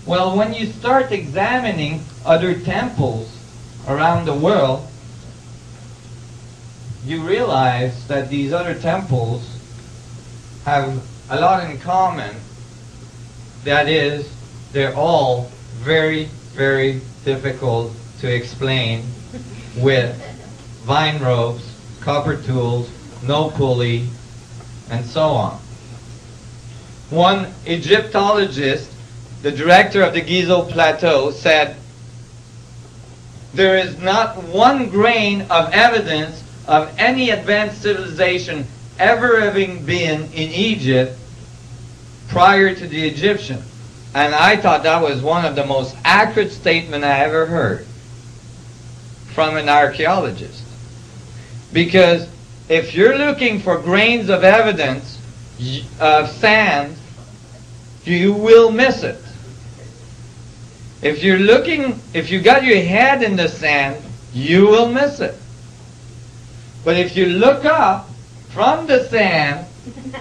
Well, when you start examining other temples around the world, you realize that these other temples have a lot in common. That is, they're all very, very difficult to explain with vine ropes, copper tools, no pulley, and so on. One Egyptologist, the director of the Giza Plateau, said, "There is not one grain of evidence of any advanced civilization ever having been in Egypt prior to the Egyptian." And I thought that was one of the most accurate statements I ever heard from an archaeologist. Because if you're looking for grains of evidence of sand, you will miss it. If you got your head in the sand, you will miss it. But if you look up from the sand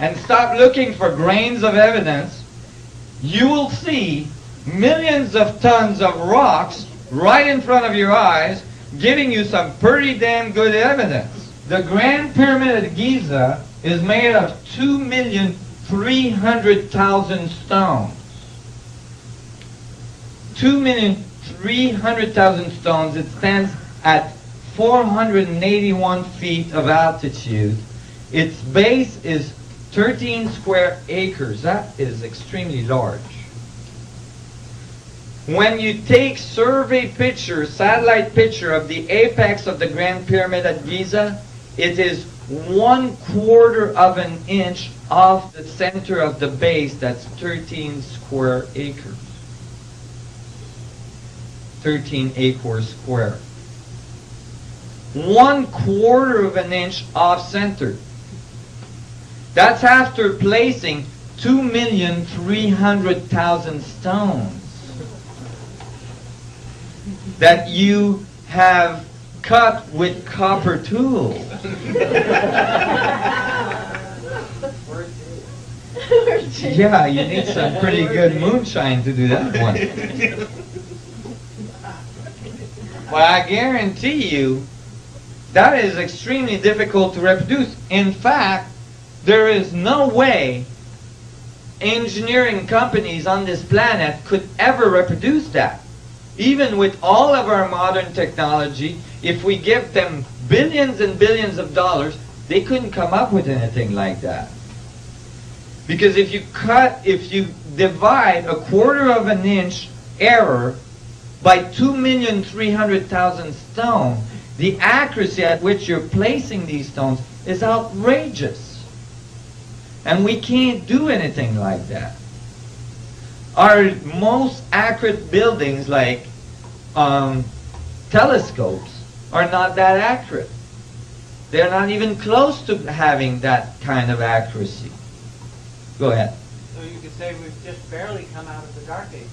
and stop looking for grains of evidence, you will see millions of tons of rocks right in front of your eyes, giving you some pretty damn good evidence. The Grand Pyramid of Giza is made of 2,300,000 stones. 2,300,000 stones. It stands at 481 feet of altitude. Its base is 13 square acres. That is extremely large. When you take survey picture, satellite picture of the apex of the Grand Pyramid at Giza, it is 1/4 of an inch off the center of the base. That's 13 square acres. 13 acres square. 1/4 of an inch off center. That's after placing 2,300,000 stones that you have cut with copper tools. Yeah, you need some pretty good moonshine to do that one. But I guarantee you, that is extremely difficult to reproduce. In fact, there is no way engineering companies on this planet could ever reproduce that. Even with all of our modern technology, if we give them billions and billions of dollars, they couldn't come up with anything like that. Because if you divide 1/4 of an inch error by 2,300,000 stones, the accuracy at which you're placing these stones is outrageous. And we can't do anything like that. Our most accurate buildings, like telescopes, are not that accurate. They're not even close to having that kind of accuracy. Go ahead. So you could say we've just barely come out of the Dark Ages.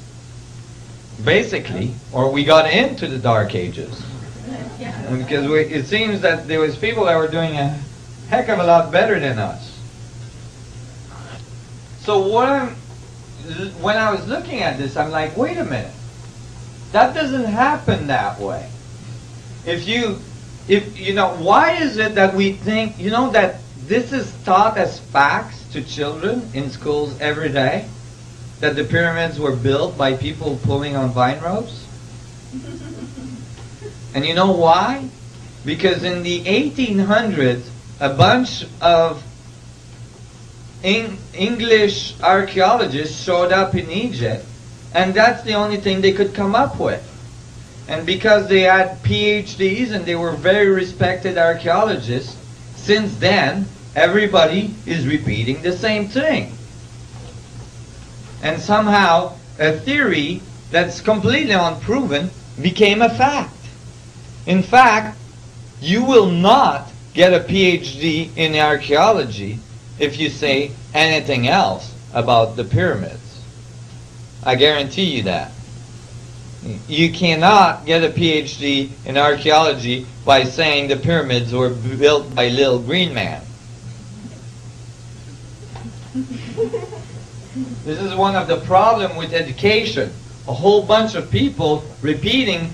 Basically, or we got into the Dark Ages. Because it seems that there was people that were doing a heck of a lot better than us. So when I was looking at this, I'm like, wait a minute. That doesn't happen that way. Why is it that we think, that this is taught as facts to children in schools every day? That the pyramids were built by people pulling on vine ropes? And you know why? Because in the 1800s, a bunch of English archaeologists showed up in Egypt, and that's the only thing they could come up with. And because they had PhDs and they were very respected archaeologists, since then, everybody is repeating the same thing. And somehow, a theory that's completely unproven became a fact. In fact, you will not get a PhD in archaeology if you say anything else about the pyramids. I guarantee you that. You cannot get a PhD in archaeology by saying the pyramids were built by Little Green Man. This is one of the problems with education. a whole bunch of people repeating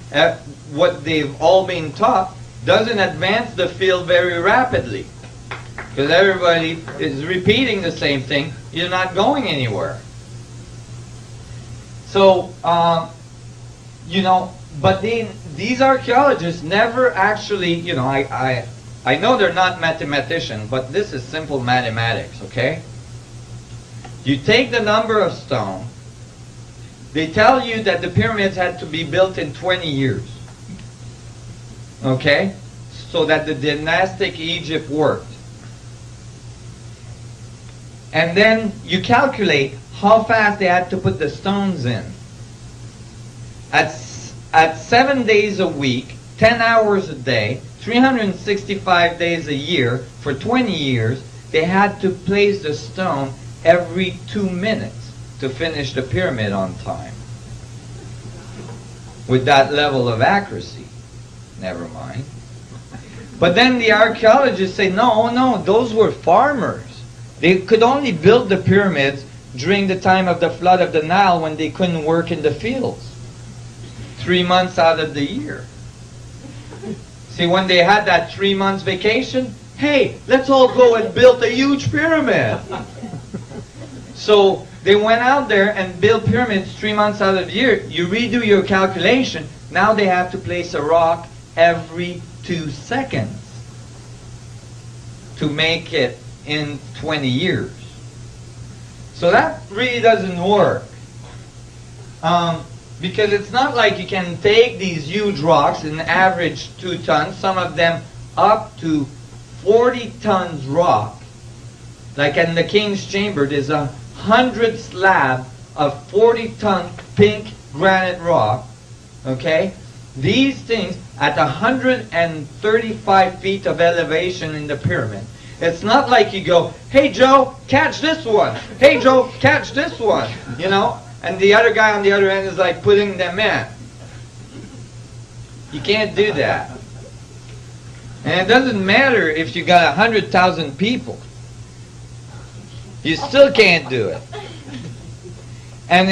what they've all been taught doesn't advance the field very rapidly. Because everybody is repeating the same thing, you're not going anywhere. So, you know, but these archaeologists never actually, you know, I know they're not mathematicians, but this is simple mathematics, okay? You take the number of stone, they tell you that the pyramids had to be built in 20 years, okay? So that the dynastic Egypt worked. And then you calculate how fast they had to put the stones in. At 7 days a week, 10 hours a day, 365 days a year, for 20 years, they had to place the stone every 2 minutes to finish the pyramid on time. With that level of accuracy. Never mind. But then the archaeologists say, no, those were farmers. They could only build the pyramids during the time of the flood of the Nile when they couldn't work in the fields. 3 months out of the year. See, when they had that 3 months vacation, hey, let's all go and build a huge pyramid. So they went out there and built pyramids 3 months out of the year. You redo your calculation, now they have to place a rock every 2 seconds to make it in 20 years. So that really doesn't work. Because it's not like you can take these huge rocks, an average 2 tons, some of them up to 40 tons rock. Like in the King's Chamber, there's 100 slab of 40-ton pink granite rock. Okay? These things at 135 feet of elevation in the pyramid. It's not like you go, hey Joe, catch this one. Hey Joe, catch this one. You know? And the other guy on the other end is like putting them in. You can't do that. And it doesn't matter if you got 100,000 people. You still can't do it. And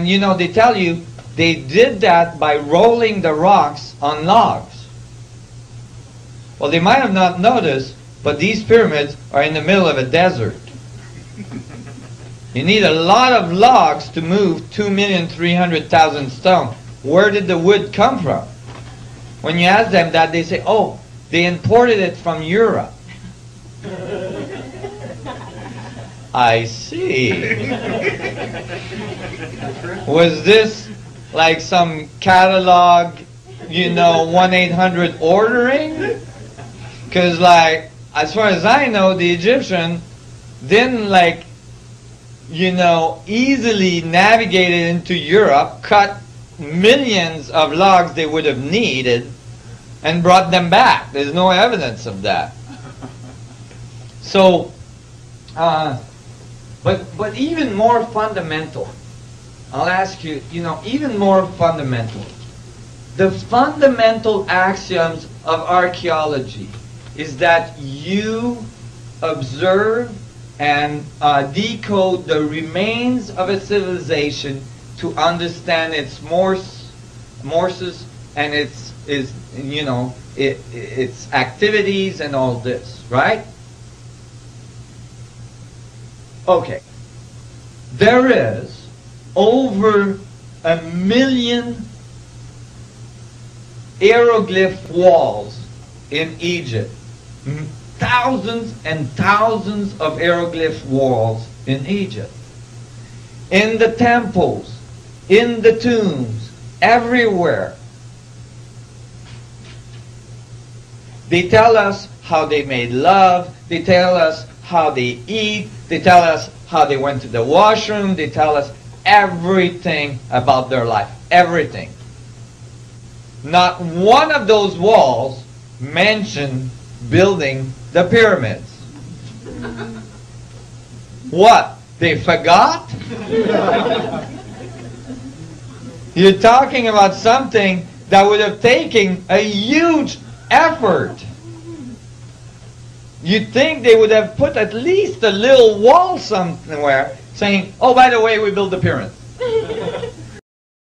you know, they tell you they did that by rolling the rocks on logs. Well, they might have not noticed, but these pyramids are in the middle of a desert. You need a lot of logs to move 2,300,000 stone. Where did the wood come from? When you ask them that, they say, oh, they imported it from Europe. I see. Was this like some catalog, you know, 1-800 ordering? Because, like, as far as I know, the Egyptian didn't, like, you know, easily navigated into Europe, cut millions of logs they would have needed, and brought them back. There's no evidence of that. So, but even more fundamental, I'll ask you, you know, even more fundamental. The fundamental axioms of archaeology is that you observe and decode the remains of a civilization to understand its morses and its activities and all this, right? Okay. There is over 1 million hieroglyph walls in Egypt. Thousands and thousands of hieroglyph walls in Egypt. In the temples, in the tombs, everywhere. They tell us how they made love, they tell us how they eat, they tell us how they went to the washroom, they tell us everything about their life. Everything. Not one of those walls mentioned building the pyramids. What? They forgot? You're talking about something that would have taken a huge effort. You'd think they would have put at least a little wall somewhere saying, oh, by the way, we built the pyramids.